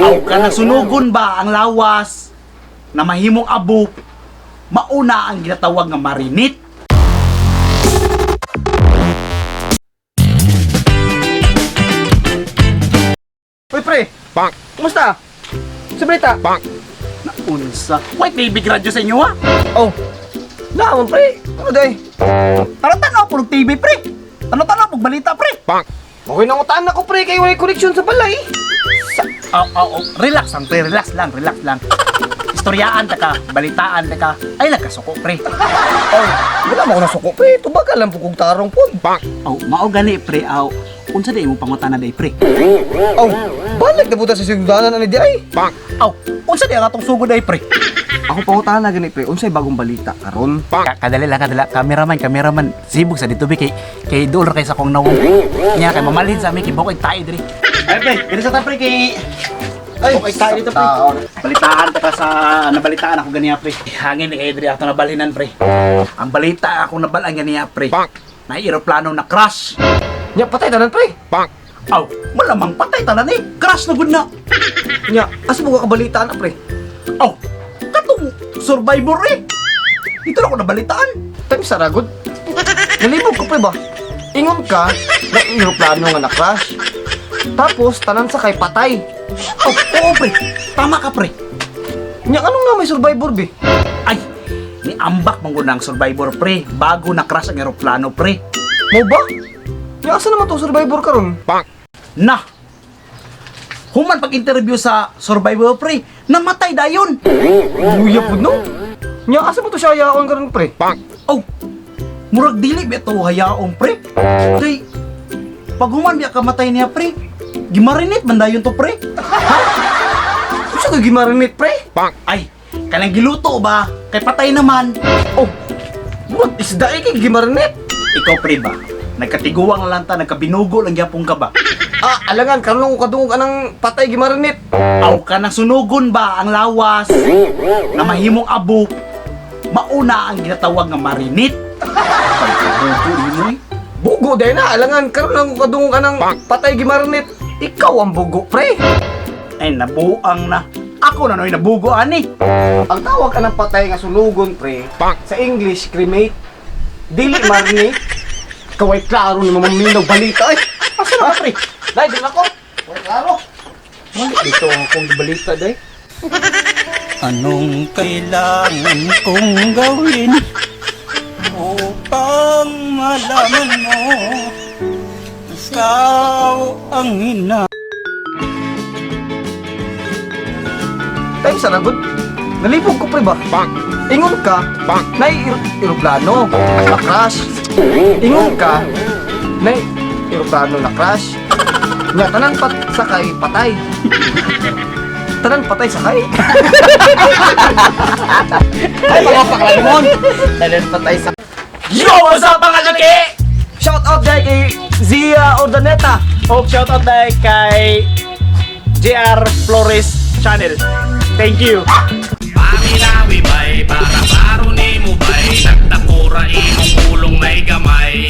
Aw ka nasunugon ba ang lawas na mahimong abo mauna ang ginatawag nga marinit? Uy, pre! Bonk! Kumusta? Sa balita? Bonk! Naunsa? Wait, TV radyo sa inyo ha? Oh! Naman, pre! Ano day? Tanaw po ng TV pre! Tanaw po balita pre! Bonk! Okay na utaan ako, pre, kayo may koneksyon sa balay. Relax lang pre, relax lang. Istoryaan ta ka, balitaan ta ka, ay nagkasuko pre. Oh, wala mo ako nasuko, pre. Tubagal lang po kong tarong po. Bonk! Mao gani pre, unsa day mo pangutana day pre? Oh, balik na puta sa sigdanan ani di ay. Bonk! Unsa day ang atong sugod day pre? Ako pangutan na gani, pre. Unsay bagong balita karon? Kadali lang, cameraman, sibog sa dito kay dool kay sa kong nawong. Nya kay mamalhin sa amin kay bukid tayo diri. Ay pre, dili sa ta pre kay bukid tayo dito pre. Balitaan ta ka sa nabalitaan ako ganiya pre. Hangin ni kay diri ato nabalhinan pre. Ang balita ako nabalaan ganiya pre. Bonk! Na eroplano na crash. Nya patay tanan, pre. Bonk! Malamang patay tanan eh. Crash na gud na. Nya, asa mo ka kabalitaan na, pre? Katong survivor eh. Ito na ako nabalitaan. Time sa ragod. Nalibog ko, pre ba? Ingon ka na eroplano nga na-crash. Tapos tanan sa kay patay. Oo pre, tama ka pre. Nya anong nga may survivor, be? Ay, ni ambak mong ang survivor pre, bago na-crash ang eroplano pre. Mo ba? Nya asa naman to survivor karon? Bonk! Na! Human pag-interview sa survivor pre, namatay dayon. Luya pud no. Nya asa mo to siya yaon karon, pre? Bonk! Murag dili beto hayaong pre. Kay pag human biya kamatay niya pre, gimarinit man dayon to pre. Usa ka gimarinate, pre? Bonk! Ay, kanang giluto ba? Kay patay naman. Oh. What isda kay gimarinate? Ikaw pre ba? Nagkatiguang lang ta, nagkabinugo lang yapong ka ba? Alangan karon ko kadungog anang patay gimarinate. Aw ka nang sunugon ba ang lawas na mahimong abo mauna ang ginatawag nga marinit? Pagkabugo nimo eh. Bugo day na alangan karon lang ko kadungog anang patay gimarinate. Ikaw ang bugo, pre. Ay nabuang na. Ako na noy nabugo ani. Ang tawag ka ng patay nga sunugon, pre, Bonk! sa English, cremate. Dili marinate. Kaway klaro ni mamaminaw balita eh. Asa na pre? Dai, din ako. Kaway klaro. Mali dito akong balita, day. Anong kailangan kong gawin upang malaman mo ikaw ang ina? Time sa ragod. Nalibog ko, pre ba? Bonk! Ingon ka, Bonk! na eroplano na crash. Ingon ka, na eroplano na crash. Nya tanan sakay patay. Tanan patay sakay. Ay mga paklamon. Tanan patay sa. Yo, what's up mga laki? Shout out day kay Zia Ordaneta. Oh, shout out dahil kay JR Flores Channel. Thank you. Pamilawi bay, para paro ni mo bay, nagtakura imong ulong may gamay.